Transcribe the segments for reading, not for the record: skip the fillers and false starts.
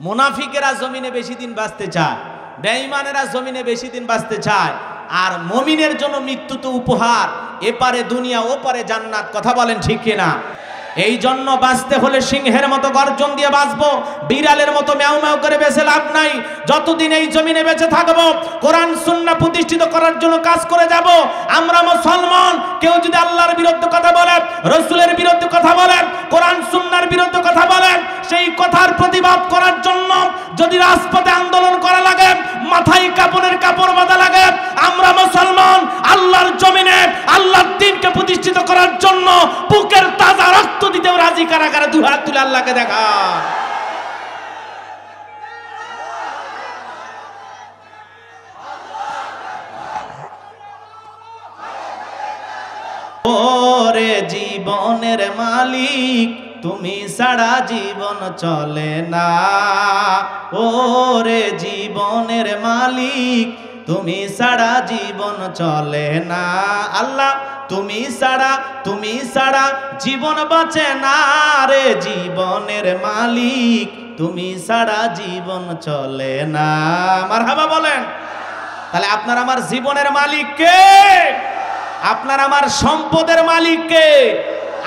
মুনাফিকেরা জমিনে বেশি দিন বাঁচতে চায়, বেঈমানেরা জমিনে বেশি দিন বাঁচতে চায়, আর মুমিনের জন্য মৃত্যু তো উপহার, এপারে দুনিয়া ওপারে জান্নাত। কথা বলেন ঠিক কিনা? এই জন্য বাঁচতে হলে সিংহের মতো গর্জন দিয়ে বাঁচবো, বিড়ালের মতো ম্যাও ম্যাও করে বেঁচে লাভ নাই। যতদিন এই জমিনে বেঁচে থাকবো কোরআন সুন্নাহ প্রতিষ্ঠিত করার জন্য কাজ করে যাব। আমরা মুসলমান, কেউ যদি আল্লাহর বিরুদ্ধে কথা বলে, রাসূলের বিরুদ্ধে কথা বলে, কোরআন সুন্নাহর বিরুদ্ধে কথা বলে, সেই কথার প্রতিবাদ করার জন্য যদি রাজপথে আন্দোলন করা লাগে, মাথায় কাপড়ের কাপড় বাঁধা লাগে, আমরা মুসলমান আল্লাহর জমিনে আল্লাহর দ্বীনকে প্রতিষ্ঠিত করার জন্য বুকের তাজা রক্ত দিতেও রাজি। কারা কারা দুই হাত তুলে আল্লাহকে দেখা? ওরে জীবনের মালিক তুমি ছাড়া জীবন চলে না, ওরে জীবনের মালিক তুমি ছাড়া জীবন চলে না। আল্লাহ তুমি ছাড়া জীবন বাঁচে না রে, জীবনের মালিক তুমি ছাড়া জীবন চলে না। মারহাবা বলেন। তাহলে আপনার আমার জীবনের মালিক কে? আপনার আমার সম্পদের মালিক কে?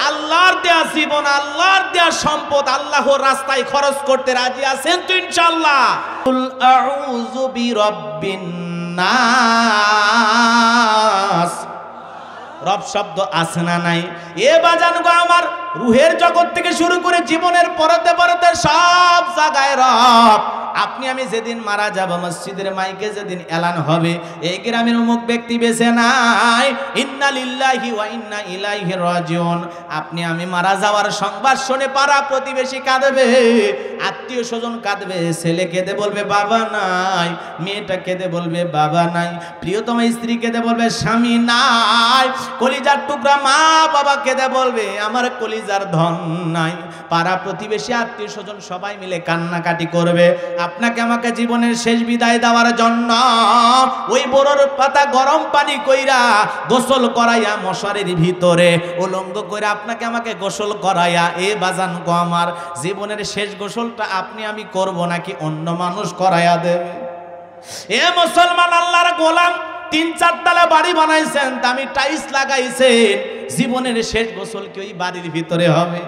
আল্লাহর দেয়া জীবন, আল্লাহর দেয়া সম্পদ আল্লাহর রাস্তায় খরচ করতে রাজি আছেন তো ইনশাআল্লাহ? কুল আউযু বিরাব্বিন নাস, রব শব্দ আছে না নাই? এ বাজান গো আমার, রুহের জগৎ থেকে শুরু করে জীবনের পরতে পরতে সব জায়গায় রব। আপনি আমি যেদিন মারা যাব, মসজিদের মাইকে যেদিন এলান হবে এই গ্রামের অমুক ব্যক্তি বেঁচে নাই, ইন্না লিল্লাহি ওয়া ইন্না ইলাইহি রাজিউন, আপনি আমি মারা যাওয়ার সংবাদ শুনে পাড়া প্রতিবেশী কাঁদবে, আত্মীয় স্বজন কাঁদবে, ছেলে কেঁদে বলবে বাবা নাই, মেয়েটা কেঁদে বলবে বাবা নাই, প্রিয়তম স্ত্রী কেঁদে বলবে স্বামী নাই, কলিজার টুকরা মা বাবা কেঁদে বলবে আমার কলিজার ধন নাই। পাড়া প্রতিবেশী আত্মীয় স্বজন সবাই মিলে কান্নাকাটি করবে। আপনাকে আমাকে জীবনের শেষ বিদায় দেওয়ার জন্য ওই বড়র পাতা গরম পানি কইরা গোসল করাইয়া মশারির ভিতরে উলঙ্গ কইরা আপনাকে আমাকে গোসল করাইয়া, এ বাজান গো আমার, জীবনের শেষ গোসলটা আপনি আমি করব নাকি অন্য মানুষ করাইয়া দেবে? এ মুসলমান আল্লাহর গোলাম, ৩-৪ তলা বাড়ি বানাইছেন, দামি টাইলস লাগাইছেন, জীবনের শেষ গোসল কি ওই বাড়ির ভিতরে হবে?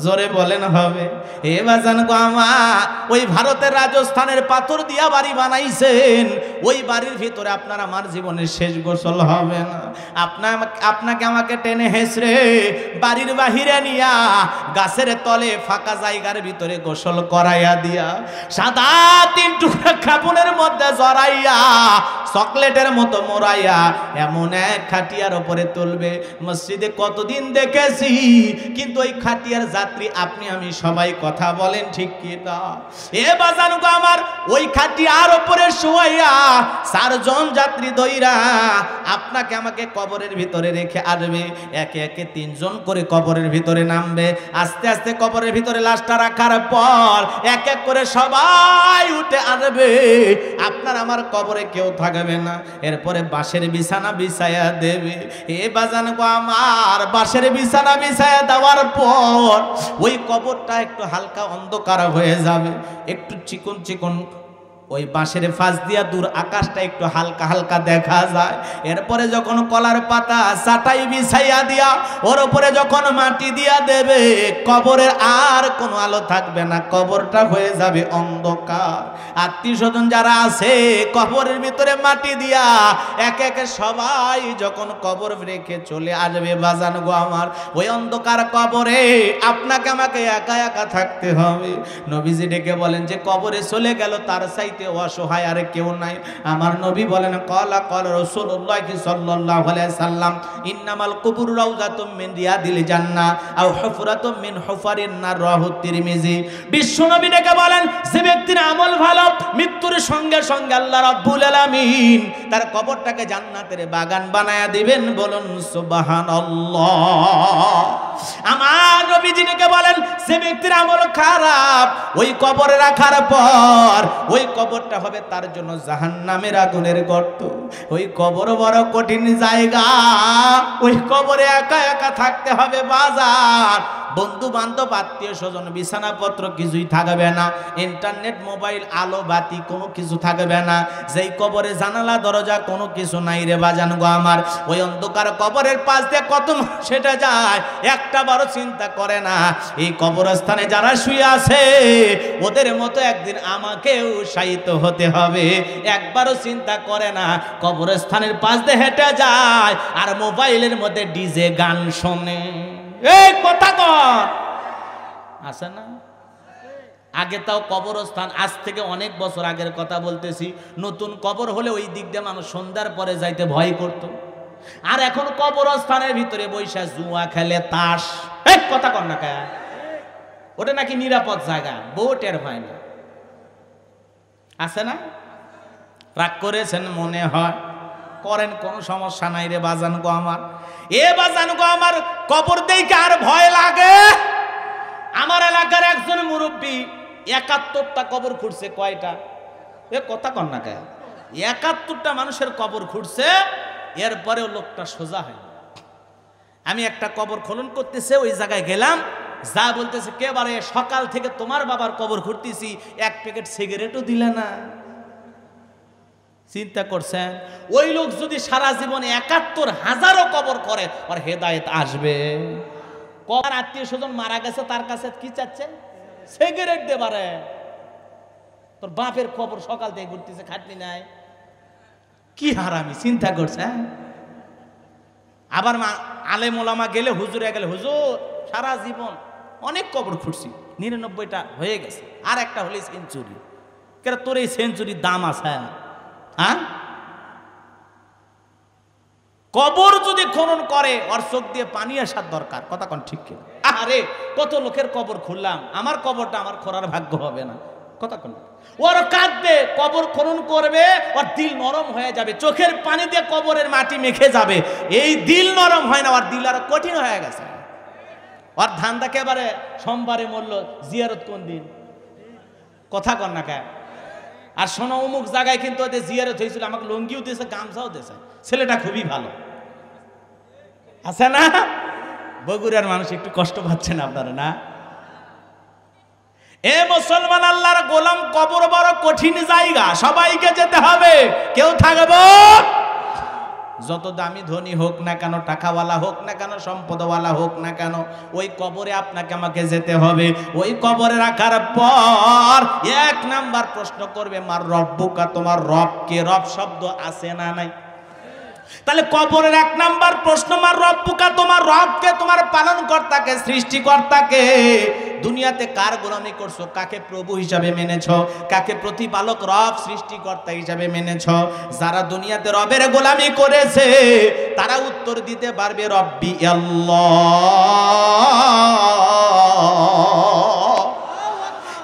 জোরে বলেন হবে? এ বাজান গো আমার, ওই ভারতের রাজস্থানের পাথর দিয়া বাড়ি বানাইছেন, ওই বাড়ির ভিতরে আপনার আমার জীবনের শেষ গোসল হবে না। আপনাকে আমাকে টেনে হেসরে বাড়ির বাহিরে নিয়া গাছের তলে ফাঁকা জায়গার ভিতরে গোসল করাইয়া দিয়া, সাদা ৩ টুকরা কাপড়ের মধ্যে জড়াইয়া চকলেটের মতো মোড়াইয়া এমন এক খাটিয়ার উপরে তুলবে। মসজিদে কতদিন দেখেছি, কিন্তু ওই খাটিয়ার যাত্রী আপনি আমি সবাই, কথা বলেন ঠিক কি না? এ বাজান গো আমার, ওই খাটিয়ার উপরে শুয়াইয়া 4 জন যাত্রী দইরা আপনাকে আমাকে কবরের ভিতরে রেখে আসবে। একে একে 3 জন করে কবরের ভিতরে নামবে। আস্তে আস্তে কবরের ভিতরে লাশটা রাখার পর এক এক করে সবাই উঠে আসবে। আপনার আমার কবরে কেউ থাকবে না। এরপরে বাঁশের বিছানা বিছায়া দেবে। এ বাজান গো আমার, বাঁশের বিছানা বিছায়া দেওয়ার পর ওই কবরটা একটু হালকা অন্ধকার হয়ে যাবে, একটু চিকন চিকন ওই বাঁশের ফাঁস দিয়া দূর আকাশটা একটু হালকা হালকা দেখা যায়। এরপরে যখন কলার পাতা চাটাই বিছাইয়া দিয়া ওর উপরে যখন মাটি দিয়া দেবে, কবরের আর কোনো আলো থাকবে না, কবরটা হয়ে যাবে অন্ধকার। আত্মীয় স্বজন যারা আছে কবরের ভিতরে মাটি দিয়া এক একে সবাই যখন কবর রেখে চলে আসবে, বাজান গো আমার, ওই অন্ধকার কবরে আপনাকে আমাকে একা একা থাকতে হবে। নবীজি ডেকে বলেন যে কবরে চলে গেল তার চাইতে অসহায় আর কেউ নাই। আমার নবী বলেন ক্বালা রাসূলুল্লাহ সাল্লাল্লাহু আলাইহি সাল্লাম, ইন্নামাল কুবুর রাউযাতুম মিন রিয়াদিল জান্নাহ আও হুফরাতুম মিন হুফারিন নার, রাহু তিরমিজি। বিশ্ব নবী ডেকে বলেন যে ব্যক্তির আমল ভালো, মৃত্যুর সঙ্গে সঙ্গে আল্লাহ রাব্বুল আলামিন তার কবরটাকে জান্নাতের বাগান বানায়া দিবেন। বলুন সুবহানাল্লাহ। আমার নবীজি ডেকে বলেন যে ব্যক্তির আমল খারাপ, ওই কবরে রাখার পর ওই কবরটা হবে তার জন্য জাহান্নামের আগুনের গর্ত। ওই কবর বড় কঠিন জায়গা, ওই কবরে একা একা থাকতে হবে বাজার। বন্ধু বান্ধব আত্মীয় স্বজন বিছানাপত্র কিছুই থাকবে না, ইন্টারনেট মোবাইল আলো বাতি কোনো কিছু থাকবে না, যেই কবরে জানালা দরজা কোনো কিছু নাই রে বাজান গো আমার। ওই অন্ধকার কবরের পাশ দিয়ে কত সেটা যায় একটা বারো চিন্তা করে না। এই কবরস্থানে যারা শুয়ে আছে ওদের মতো একদিন আমাকেও শায়িত হতে হবে, একবারও চিন্তা করে না। কবরস্থানের পাশ দিয়ে হেঁটে যায় আর মোবাইলের মধ্যে ডিজে গান শোনে। এই কথা কর আছে না? আগে তাও কবরস্থান, আজ থেকে অনেক বছর আগের কথা বলতেছি, নতুন কবর হলে ওই দিক দিয়ে মানুষ সন্ধ্যার পরে যাইতে ভয় করত। আর এখন কবরস্থানের ভিতরে বৈশা জুয়া খেলে, তাস। এই কথা কর না কে, ওটা নাকি নিরাপদ জায়গা, বউ টের হয় না। আছে না? রাগ করেছেন মনে হয়, করেন, কোনো সমস্যা নাই রে বাজান গো আমার। এ বাজান গো আমার, কবর দেখে আর ভয় লাগে? আমার এলাকার একজন মুরব্বী ৭১টা কবর খুঁড়ছে। কয়টা? এ কথা কর না কে, ৭১টা মানুষের কবর খুঁড়ছে, এরপরেও লোকটা সোজা হয়। আমি একটা কবর খনন করতেছে, ওই জায়গায় গেলাম, যা বলতেছে কেবারে সকাল থেকে তোমার বাবার কবর খুঁড়তেছি, এক প্যাকেট সিগারেটও দিলে না। চিন্তা করছেন ওই লোক যদি সারা জীবনে ৭১,০০০ কবর করে, আর হেদায়েত আসবে? কবার আত্মীয় স্বজন মারা গেছে, তার কাছে কি চাচ্ছে? সিগারেট দেবারে। তোর বাপের কবর সকাল থেকে ঘুরতেছে, খাটনি নাই, কি হারামি। চিন্তা করছে। আবার আলেম ওলামা গেলে, হুজুরে গেলে, হুজুর সারা জীবন অনেক কবর খুঁড়ছি, ৯৯টা হয়ে গেছে, আর একটা হলে সেঞ্চুরি। কেন তোর এই সেঞ্চুরির দাম আছে? হ্যাঁ, কবর যদি খনন করে ওর চোখ দিয়ে পানি আসার দরকার। কথা কোন ঠিক কিনা? আরে কত লোকের কবর খুললাম, আমার কবরটা আমার খোঁড়ার ভাগ্য হবে না। কথা কোন? ওর কাঁদবে, কবর খনন করবে, ওর দিল নরম হয়ে যাবে, চোখের পানি দিয়ে কবরের মাটি মেখে যাবে। এই দিল নরম হয় না, ওর দিল আরো কঠিন হয়ে গেছে। ওর ধান্দা একেবারে সোমবারে মরল, জিয়ারত কোন দিন? কথা কর না কে। আর শোনো, অমুক জায়গায় কিন্তু ওদের জিয়ারত হয়েছিল, আমাকে লঙ্গিও দিয়েছে, গামছাও দিয়েছে, ছেলেটা খুবই ভালো। আছে না? বগুড়ার মানুষ একটু কষ্ট পাচ্ছেন আপনারা না? এ মুসলমান আল্লাহর গোলাম, কবর বড় কঠিন জায়গা, সবাইকে যেতে হবে, কেউ থাকবো। যত দামি ধনী হোক না কেন, টাকাওয়ালা হোক না কেন, সম্পদওয়ালা হোক না কেন, ওই কবরে আপনাকে আমাকে যেতে হবে। ওই কবরে রাখার পর ১ নাম্বার প্রশ্ন করবে, মার রব্বুকা, তোমার রবকে। রব শব্দ আছে না নাই? তাহলে কবরের ১ নাম্বার প্রশ্ন, মার রব্বুকা, তোমার রবকে, তোমার পালনকর্তাকে, সৃষ্টিকর্তাকে। দুনিয়াতে কার গোলামি করছো, কাকে প্রভু হিসাবে মেনেছ, কাকে প্রতিপালক রব সৃষ্টিকর্তা হিসাবে মেনেছ? যারা দুনিয়াতে রবের গোলামি করেছে তারা উত্তর দিতে পারবে রব্বি আল্লাহ।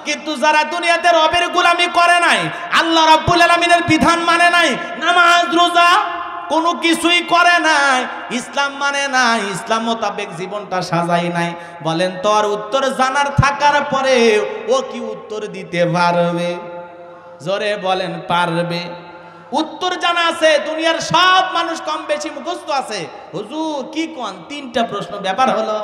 কিন্তু যারা দুনিয়াতে রবের গোলামি করে নাই, আল্লাহ রাব্বুল আলামিনের বিধান মানে নাই, নামাজ রোজা কোনো কিছুই করে নাই, ইসলাম মানে নাই, ইসলাম মোতাবেক জীবনটা সাজাই নাই, বলেন তো আর উত্তর জানার থাকার পরে ও কি উত্তর দিতে পারবে? জোরে বলেন, পারবে? উত্তর জানা আছে, দুনিয়ার সব মানুষ কম বেশি মুখস্থ আছে। হুজুর কি কোন 3টা প্রশ্ন ব্যাপার হলো।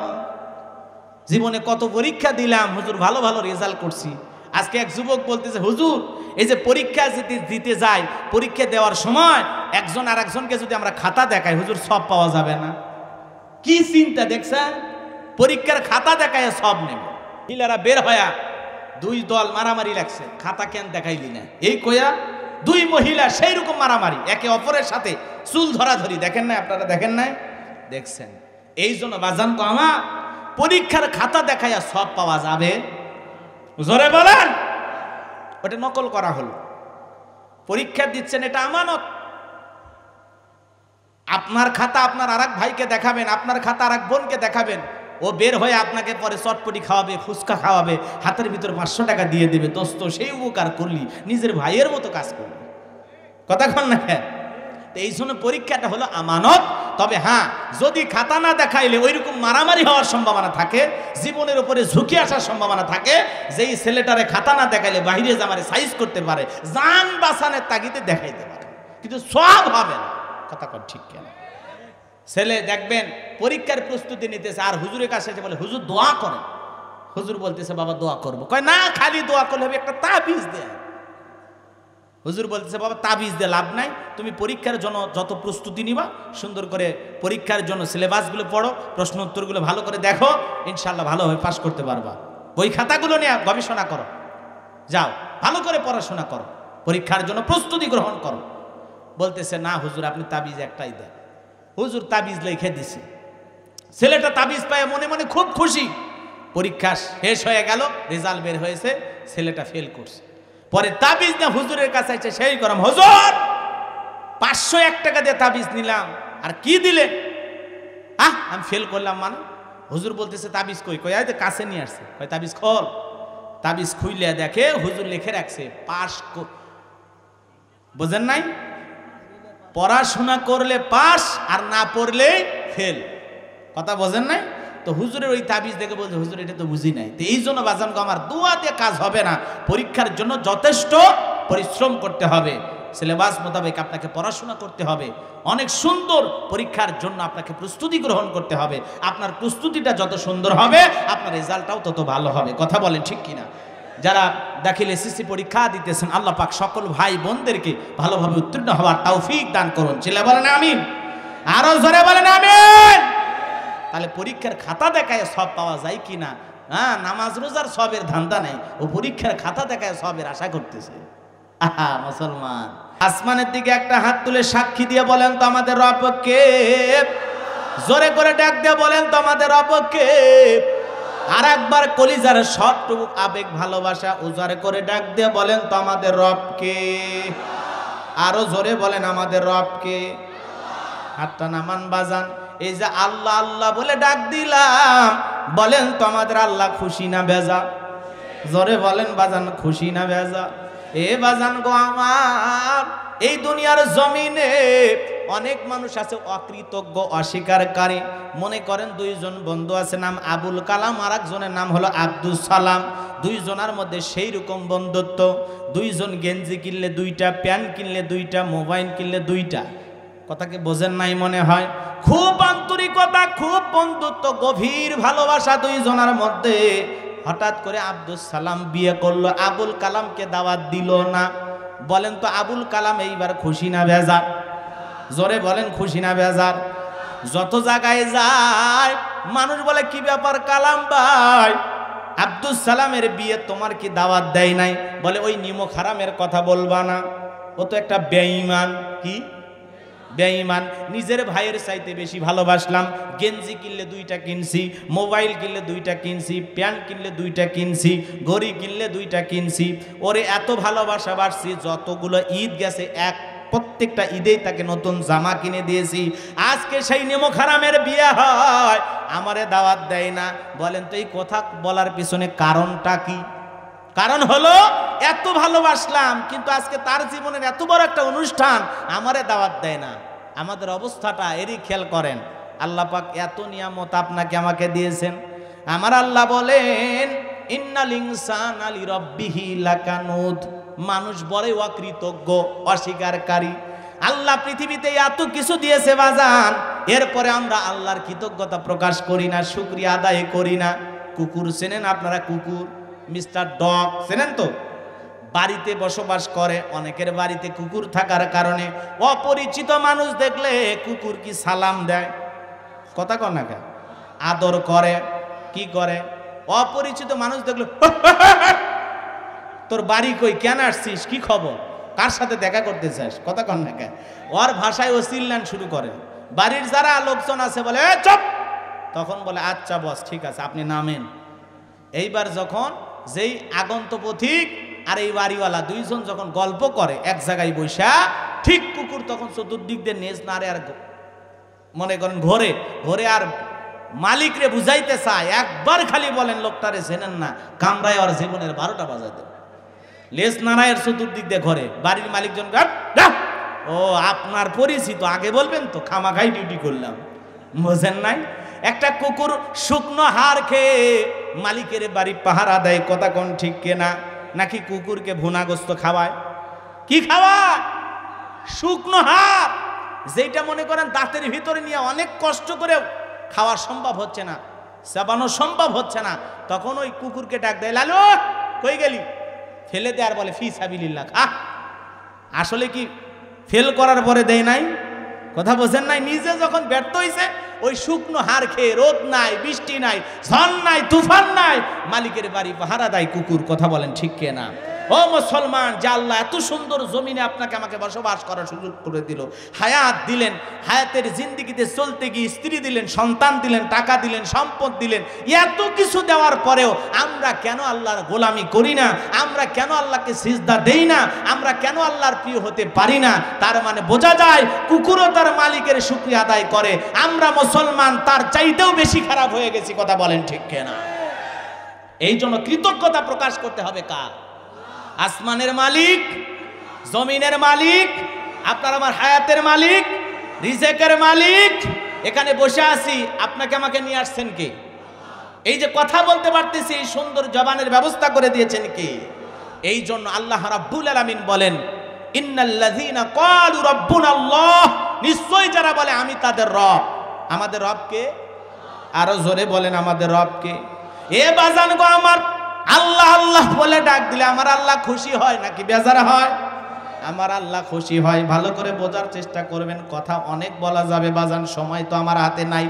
জীবনে কত পরীক্ষা দিলাম হুজুর, ভালো ভালো রেজাল্ট করছি। আজকে এক যুবক বলতেছে, হুজুর এই যে পরীক্ষা দিতে যাই, পরীক্ষা দেওয়ার সময় একজন আর একজনকে যদি আমরা খাতা দেখাই, হুজুর সব পাওয়া যাবে না। কি চিন্তা দেখছেন? পরীক্ষার খাতা দেখায় সব নেবে। মহিলারা বের হয়া 2 দল মারামারি লাগছে, খাতা কেন দেখাইলি না, এই কয়া 2 মহিলা সেই রকম মারামারি, একে অপরের সাথে চুল ধরাধরি। দেখেন না আপনারা? দেখেন নাই? দেখছেন? এই জন্য বাজান কো আমার, পরীক্ষার খাতা দেখাইয়া সব পাওয়া যাবে? জোরে বলেন। ওটা নকল করা হলো। পরীক্ষা দিচ্ছেন, এটা আমানত। আপনার খাতা আপনার আরেক ভাইকে দেখাবেন, আপনার খাতা আরেক বোনকে দেখাবেন, ও বের হয়ে আপনাকে পরে চটপটি খাওয়াবে, ফুচকা খাওয়াবে, হাতের ভিতর 500 টাকা দিয়ে দেবে। দোস্ত সেই উপকার করলি, নিজের ভাইয়ের মতো কাজ করলি। কথা কন না? এই জন্য পরীক্ষাটা হলো আমানত। তবে হ্যাঁ, যদি খাতা না দেখাইলে ওইরকম মারামারি হওয়ার সম্ভাবনা থাকে, জীবনের উপরে ঝুঁকি আসার সম্ভাবনা থাকে। যেই ছেলেটারে খাতা না দেখাইলে বাহিরে জামারে সাইজ করতে পারে, জান বাঁচানোর তাগিদে দেখাইতে পারে, কিন্তু সব হবে না। কথা কন ঠিক কেন? ছেলে দেখবেন পরীক্ষার প্রস্তুতি নিতেছে, আর হুজুরের কাছে এসে বলে হুজুর দোয়া করেন। হুজুর বলতেছে বাবা দোয়া করবো। কয় না, খালি দোয়া করলে হবে, একটা তাবিজ দেয়। হুজুর বলতেছে বাবা তাবিজ দিয়ে লাভ নাই, তুমি পরীক্ষার জন্য যত প্রস্তুতি নিবা সুন্দর করে পরীক্ষার জন্য সিলেবাসগুলো পড়ো, প্রশ্ন উত্তরগুলো ভালো করে দেখো, ইনশাল্লাহ ভালোভাবে পাস করতে পারবা। বই খাতাগুলো নিয়ে গবেষণা করো, যাও ভালো করে পড়াশোনা করো, পরীক্ষার জন্য প্রস্তুতি গ্রহণ করো। বলতেছে না হুজুর আপনি তাবিজ একটাই দেন। হুজুর তাবিজ লিখে দিছে। ছেলেটা তাবিজ পায় মনে মনে খুব খুশি। পরীক্ষা শেষ হয়ে গেল, রেজাল্ট বের হয়েছে, ছেলেটা ফেল করছে। পরে তাবিজ না হুজুরের কাছে এসে সেই গরম, হুজুর 501 টাকা দিয়ে তাবিজ নিলাম, আর কি দিলেন? আমি ফেল করলাম মানে? হুজুর বলতেছে তাবিজ কই? কই আয় কাছে নিয়ে আসছে। কই তাবিজ খোল। তাবিজ খুইলে দেখে হুজুর লিখে রাখছে পাস। বোঝেন নাই? পড়াশোনা করলে পাস, আর না পড়লে ফেল। কথা বোঝেন নাই? তো হুজুরের ওই তাবিজ দেখে বলছে হুজুর এটা তো বুঝি নাই। তো এই জন্য বাজান গো আমার দোয়া দিয়ে কাজ হবে না, পরীক্ষার জন্য যথেষ্ট পরিশ্রম করতে হবে, সিলেবাস মোতাবেক আপনাকে পড়াশোনা করতে হবে, অনেক সুন্দর পরীক্ষার জন্য আপনাকে প্রস্তুতি গ্রহণ করতে হবে। আপনার প্রস্তুতিটা যত সুন্দর হবে আপনার রেজাল্টটাও তত ভালো হবে। কথা বলেন ঠিক কিনা? যারা দাখিল এসএসসি পরীক্ষা দিতেছেন আল্লাহ পাক সকল ভাই বোনদেরকে ভালোভাবে উত্তীর্ণ হওয়ার তৌফিক দান করুন। চিল্লা বলেন আমিন, আরো জোরে বলেন আমিন। তাহলে পরীক্ষার খাতা দেখায় সব পাওয়া যায় কিনা? নামাজ রোজার সবের ধান্দা নেই, ও পরীক্ষার খাতা দেখায় সবের আশা করতেছে। মুসলমান আসমানের দিকে একটা হাত তুলে সাক্ষী দিয়ে বলেন তো আমাদের রব কে? জোরে করে ডাক দিয়ে বলেন তো আমাদের রব কে? আর একবার কলিজার সবটুকু আবেগ ভালোবাসা উজাড় করে ডাক দিয়ে বলেন তো আমাদের রব কে? আরো জোরে বলেন আমাদের রব কে? হাতটা নামান বাজান। এই যে আল্লাহ আল্লাহ বলে ডাক দিলাম, বলেন তো আমাদের আল্লাহ খুশি না বেজা? জোরে বলেন বাজান, খুশি না বেজা? এ বাজান গো আমার, এই দুনিয়ার জমিনে অনেক মানুষ আছে অকৃতজ্ঞ অস্বীকারী। মনে করেন দুইজন বন্ধু আছে, নাম আবুল কালাম, আর একজনের নাম হলো আব্দুল সালাম। দুইজনের মধ্যে সেই রকম বন্ধুত্ব, দুইজন গেঞ্জি কিনলে দুইটা, প্যান্ট কিনলে দুইটা, মোবাইল কিনলে দুইটা। কথাকে বোঝেন নাই মনে হয়? খুব আন্তরিকতা, খুব বন্ধুত্ব, গভীর ভালোবাসা দুইজনের মধ্যে। হঠাৎ করে আব্দুল সালাম বিয়ে করলো, আবুল কালামকে দাওয়াত দিল না। বলেন তো আবুল কালাম এইবার খুশি না বেজার? জোরে বলেন খুশি না বেজার? যত জায়গায় যায় মানুষ বলে কি ব্যাপার কালাম ভাই, আব্দুল সালামের বিয়ে তোমার কি দাওয়াত দেয় নাই? বলে ওই নিমক হারামের কথা বলবা না, ও তো একটা বেঈমান। কি বেঈমান? নিজের ভাইয়ের চাইতে বেশি ভালোবাসলাম, গেঞ্জি কিনলে দুইটা কিনছি, মোবাইল কিনলে দুইটা কিনছি, প্যান্ট কিনলে দুইটা কিনছি, ঘড়ি কিনলে দুইটা কিনছি, ওরে এত ভালোবাসা বাড়ছি, যতগুলো ঈদ গেছে প্রত্যেকটা ঈদেই তাকে নতুন জামা কিনে দিয়েছি। আজকে সেই নিমক হারামের বিয়ে হয়, আমারে দাওয়াত দেয় না। বলেন তো এই কথা বলার পিছনে কারণটা কি? কারণ হলো এত ভালোবাসলাম, কিন্তু আজকে তার জীবনের এত বড় একটা অনুষ্ঠান, আমারে দাওয়াত দেয় না। আমাদের অবস্থাটা এরই খেয়াল করেন। আল্লাহ পাক এত নিয়ামত আপনাকে আমাকে দিয়েছেন। আমার আল্লাহ বলেন ইন্নাল ইনসানা লিরাব্বিহি লাকানুদ, মানুষ বড়ই অকৃতজ্ঞ অস্বীকারী। আল্লাহ পৃথিবীতে এত কিছু দিয়েছে বাজান, এরপরে আমরা আল্লাহর কৃতজ্ঞতা প্রকাশ করি না, শুকরিয়া আদায় করি না। কুকুর চেনেন আপনারা? কুকুর, মিস্টার ডগ চেনেন তো? বাড়িতে বসবাস করে, অনেকের বাড়িতে কুকুর থাকার কারণে অপরিচিত মানুষ দেখলে কুকুর কি সালাম দেয়? কথা কন না কেন? আদর করে। কি করে? অপরিচিত মানুষ দেখলে তোর বাড়ি কই, কেন আসছিস, কি খবর, কার সাথে দেখা করতে চাস? কথা কন না কেন? ওর ভাষায় ও চিল্লান শুরু করে। বাড়ির যারা লোকজন আছে বলে চুপ, তখন বলে আচ্ছা বস ঠিক আছে আপনি নামেন। এইবার যখন যেই আগন্ত পথিক আর এই বাড়িওয়ালা দুইজন যখন গল্প করে এক জায়গায় বৈশা, ঠিক কুকুর তখন চতুর্দিক দিয়ে নেজ নাড়ে, আর মনে করেন ঘরে ঘরে, আর মালিক রে বুঝাইতে চায়, একবার খালি বলেন লোকটারে চেনেন না, কামরায় আর জীবনের 12টা বাজায় দেয়, লেজ নাড়ায়ের চতুর্দিক দিয়ে ঘরে। বাড়ির মালিকজন ও আপনার পরিচিত, আগে বলবেন তো, খামাখাই ডিউটি করলাম। বোঝেন নাই? একটা কুকুর শুকনো হাড় খেয়ে মালিকের বাড়ি পাহারা দেয়। কথা কোন ঠিক কেনা? নাকি কুকুরকে ভুনাগোস্ত খাওয়ায়? কি খাওয়ায়? শুকনো হাড়। যেটা মনে করেন দাঁতের ভিতরে নিয়ে অনেক কষ্ট করেও খাওয়া সম্ভব হচ্ছে না, চাবানো সম্ভব হচ্ছে না, তখন ওই কুকুরকে ডাক দেয়, লালু কই গেলি, ফেলে দেয় আর বলে ফি সাবিলিল্লাহ খা। আসলে কি ফেল করার পরে দেয় নাই? কথা বোঝেন নাই? নিজে যখন ব্যর্থ হয়েছে ওই শুকনো হাড় খেয়ে, রোদ নাই, বৃষ্টি নাই, ঝড় নাই, তুফান নাই, মালিকের বাড়ি পাহারা দেয় কুকুর। কথা বলেন ঠিক কে না? ও মুসলমান, যে আল্লাহ এত সুন্দর জমিনে আপনাকে আমাকে বসবাস করার সুযোগ করে দিল, হায়াত দিলেন, হায়াতের জিন্দেগিতে চলতে গিয়ে স্ত্রী দিলেন, সন্তান দিলেন, টাকা দিলেন, সম্পদ দিলেন, এত কিছু দেওয়ার পরেও আমরা কেন আল্লাহর গোলামি করি না? আমরা কেন আল্লাহকে সিজদা দেই না? আমরা কেন আল্লাহর প্রিয় হতে পারি না? তার মানে বোঝা যায় কুকুরও তার মালিকের শুকরিয়া আদায় করে, আমরা মুসলমান তার চাইতেও বেশি খারাপ হয়ে গেছি। কথা বলেন ঠিক না? এই জন্য কৃতজ্ঞতা প্রকাশ করতে হবে কার? আসমানের মালিক, জমিনের মালিক, আপনার আমার হায়াতের মালিক, রিজেকের মালিক। এখানে বসে আছি, আপনাকে আমাকে নিয়ে আসছেন কে? এই যে কথা বলতে পারতেছি, এই সুন্দর জবানের ব্যবস্থা করে দিয়েছেন কে? এই জন্য আল্লাহ রাব্বুল আলামিন বলেন, ইন্নাল্লাযীনা ক্বালু রাব্বুনাল্লাহ, নিশ্চয়ই যারা বলে আমি তাদের রব। আমাদের রব কে? আরো জোরে বলেন, আমাদের রব কে? এ বাজান গো আমার, আল্লাহ আল্লাহ বলে ডাক দিলে আমার আল্লাহ খুশি হয় নাকি বেজার হয়? আমার আল্লাহ খুশি হয়। ভালো করে বোঝার চেষ্টা করবেন, কথা অনেক বলা যাবে বাজান, সময় তো আমার হাতে নাই।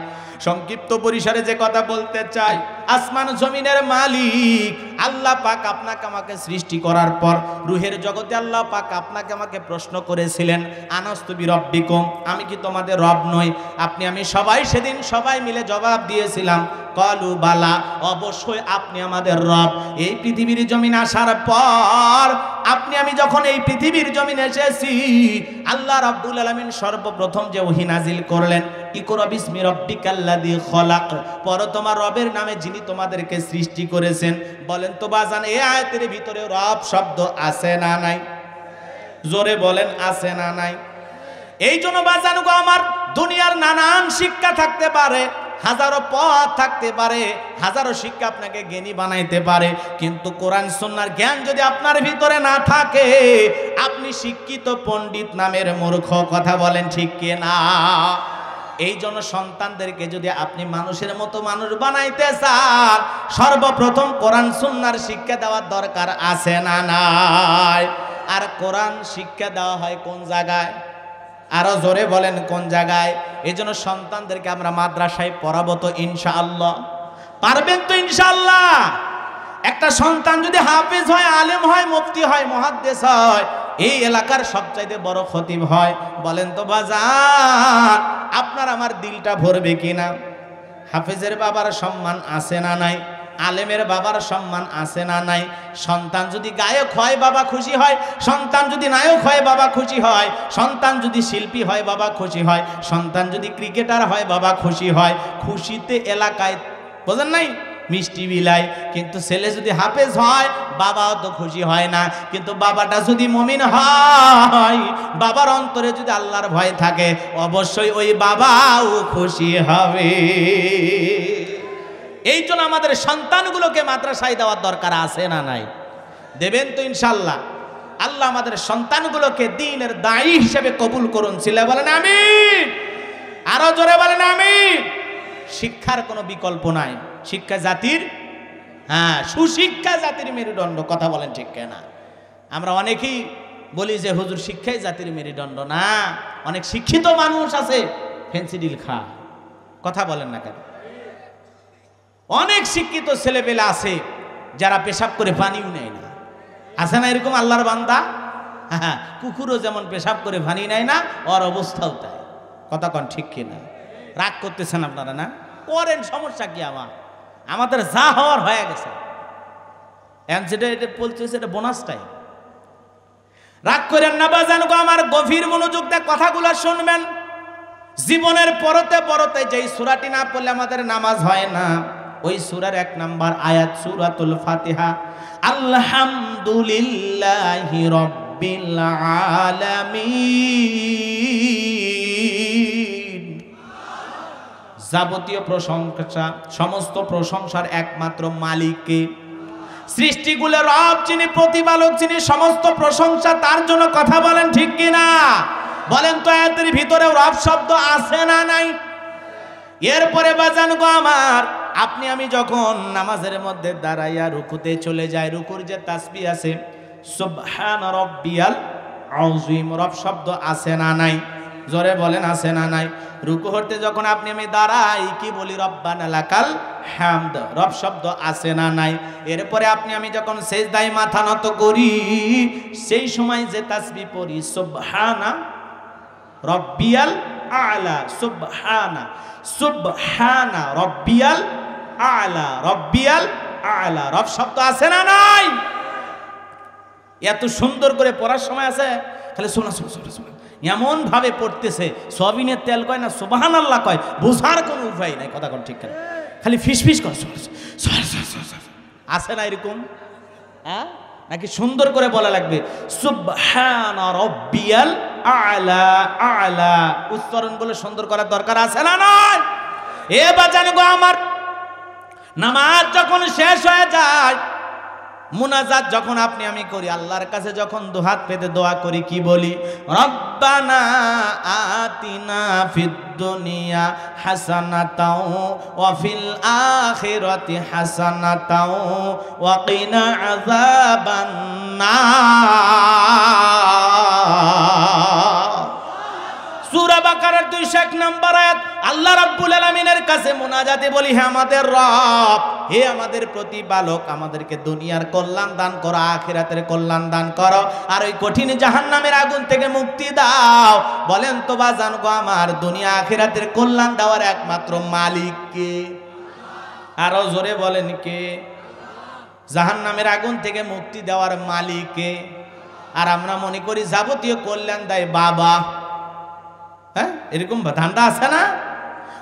সংক্ষিপ্ত পরিসরে যে কথা বলতে চাই, আসমান জমিনের মালিক আল্লাহ পাক আপনাকে আমাকে সৃষ্টি করার পর রুহের জগতে আল্লাহ পাক আপনাকে আমাকে প্রশ্ন করেছিলেন, আনাস্তু বিরব্বিকুম, আমি কি তোমাদের রব নই? আপনি আমি সবাই সেদিন সবাই মিলে জবাব দিয়েছিলাম, কালু বালা, অবশ্যই আপনি আমাদের রব। এই পৃথিবীর জমিন আসার পর আপনি আমি যখন এই পৃথিবীর জমিনে এসেছি, আল্লাহ রাব্বুল আলামিন সর্বপ্রথম যে ওহী নাজিল করলেন, ইকরা বিসমি রাব্বিকাল্লাযী খলাক, পড়ো তোমার রবের নামে যিনি তোমাদেরকে সৃষ্টি করেছেন। বলেন তো বাজান, এই আয়াতের ভিতরে রব শব্দ আছে না নাই? জোরে বলেন, আছে না নাই? এই জন্য বাজান গো আমার, দুনিয়ার নানান শিক্ষা থাকতে পারে, হাজারো পথ থাকতে পারে, হাজারো শিক্ষা আপনাকে জ্ঞানী বানাইতে পারে, কিন্তু কোরআন সুন্নাহর জ্ঞান যদি আপনার ভিতরে না থাকে, আপনি শিক্ষিত পণ্ডিত নামের মূর্খ। কথা বলেন ঠিক কি না? এই জন্য সন্তানদেরকে যদি আপনি মানুষের মতো মানুষ বানাইতে চান, সর্বপ্রথম কোরআন সুন্নাহর শিক্ষা দেওয়ার দরকার আছে না নাই? আর কোরআন শিক্ষা দেওয়া হয় কোন জায়গায়? আরো জোরে বলেন, কোন জায়গায়? এই জন্য সন্তানদেরকে আমরা মাদ্রাসায় পড়াবো তো ইনশাআল্লাহ? পারবেন তো ইনশাআল্লাহ? একটা সন্তান যদি হাফেজ হয়, আলেম হয়, মুফতি হয়, মুহাদ্দিস হয়, এই এলাকার সবচাইতে বড় খতিব হয়, বলেন তো বাজার, আপনার আমার দিলটা ভরবে কিনা? হাফেজের বাবার সম্মান আছে না নাই? আলেমের বাবার সম্মান আছে না নাই? সন্তান যদি গায়ক হয় বাবা খুশি হয়, সন্তান যদি নায়ক হয় বাবা খুশি হয়, সন্তান যদি শিল্পী হয় বাবা খুশি হয়, সন্তান যদি ক্রিকেটার হয় বাবা খুশি হয়। খুশিতে এলাকায় বোঝেন নাই মিষ্টি বিলাই। কিন্তু ছেলে যদি হাফেজ হয় বাবাও তো খুশি হয় না, কিন্তু বাবাটা যদি মুমিন হয়, বাবার অন্তরে যদি আল্লাহর ভয় থাকে, অবশ্যই ওই বাবাও খুশি হবে। এই জন্য আমাদের সন্তানগুলোকে মাদ্রাসায় দেওয়ার দরকার আছে না নাই? দেবেন তো ইনশাআল্লাহ? আল্লাহ আমাদের সন্তানগুলোকে দ্বীনের দায়ী হিসেবে কবুল করুন। ছিলে বলেন আমিন। আরো জোরে বলেন আমিন। শিক্ষার কোনো বিকল্প নাই। শিক্ষা জাতির, সুশিক্ষা জাতির মেরুদণ্ড। কথা বলেন ঠিক না? আমরা অনেকেই বলি যে হুজুর শিক্ষাই জাতির মেরুদণ্ড। না, অনেক শিক্ষিত মানুষ আছে ফেন্সিডিল খা। কথা বলেন না কেন? অনেক শিক্ষিত ছেলেপেলে আছে যারা পেশাব করে পানিও নেয় না। আছে না এরকম আল্লাহর বান্দা? হ্যাঁ, কুকুরও যেমন পেশাব করে পানি নেয় না, ওর অবস্থাও তাই। কথা কন ঠিক কিনা? রাগ করতেছেন আপনারা? না করেন, সমস্যা কি? আমাদের যা হওয়ার হয়ে গেছে, যেটা এটা বলতেছে এটা বোনাসটাই। রাগ করেন না বাজান গো আমার, গভীর মনোযোগ দিয়ে কথাগুলো শুনবেন। জীবনের পরতে পরতে যেই সূরাটি না পড়লে আমাদের নামাজ হয় না, ওই সূরার 1 নাম্বার আয়াত সূরাতুল ফাতিহা। আলহামদুলিল্লাহি রাব্বিল আলামিন। যাবতীয় প্রশংসা, সমস্ত প্রশংসার একমাত্র মালিককে। সৃষ্টিগুলোর রব যিনি, প্রতিপালক যিনি, সমস্ত প্রশংসা তার জন্য। কথা বলেন ঠিক কিনা? বলেন তো আয়াতের ভিতরে রব শব্দ আছে না নাই? এরপরে বাজান গো আমার, আপনি আমি যখন নামাজের মধ্যে দাঁড়াইয়া রুকুতে চলে যাই, রুকুর যে তাসবিহ আছে সুবহান রাব্বিয়াল আযীম, রব শব্দ আছে না নাই? জোরে বলেন আছে না নাই? রুকু হতে যখন আপনি আমি দাঁড়াই কি বলি? রব্বানা লাকাল হামদ, রব শব্দ আছে না নাই? এরপরে আপনি আমি যখন সেজদায় মাথা নত করি সেই সময় যে তাসবিহ পড়ি সুবহানা রাব্বিয়াল আ'লা, সুবহানা সুবহানা রাব্বিয়াল আ'লা, রাব্বিয়াল আ'লা, রব শব্দ আছে না নাই? এত সুন্দর করে পড়ার সময় আছে খালি শোনা শোনা শোনা শোনা এমন ভাবে পড়তেছে, সয়াবিনের তেল কয় না সুবহানাল্লাহ কয়, বোঝার কোনো উপায় নাই। কথা কোন ঠিক কেন? খালি ফিসফিস করে আছে না এরকম? হ্যাঁ, নাকি সুন্দর করে বলা লাগবে সুবহানা রাব্বিয়াল আ'লা, আ'লা উচ্চারণ বলে সুন্দর করার দরকার আছে না নাই? এ বাজান গো আমার, নামাজ যখন শেষ হয়ে যায়, মুনাজাত যখন আপনি আমি করি, আল্লাহর কাছে যখন দুহাত পেতে দোয়া করি কি বলি? রব্বানা আতিনা ফিদ দুনিয়া হাসানাতাও ওয়া ফিল আখিরাতি হাসানাতাও ওয়া কিনা আযাবান নার। সূরা বাকারার 201 নম্বর আয়াত। আল্লাহ রাব্বুল আলামিনের কাছে মুনাজাতে বলি, হে আমাদের রব, হে আমাদের প্রতিপালক, আমাদেরকে দুনিয়ার কল্যাণ দান করো, আখিরাতের কল্যাণ দান করো, আর ওই কঠিন জাহান্নামের আগুন থেকে মুক্তি দাও। বলেন তো বাজান গো আমার, দুনিয়া আখিরাতের কল্যাণ দেওয়ার একমাত্র মালিক কে? আরো জোরে বলেন কে? জাহান্নামের আগুন থেকে মুক্তি দেওয়ার মালিক কে? আর আমরা মনে করি যাবতীয় কল্যাণ দেয় বাবা। হ্যাঁ, এরকম ধান্দা আছে না?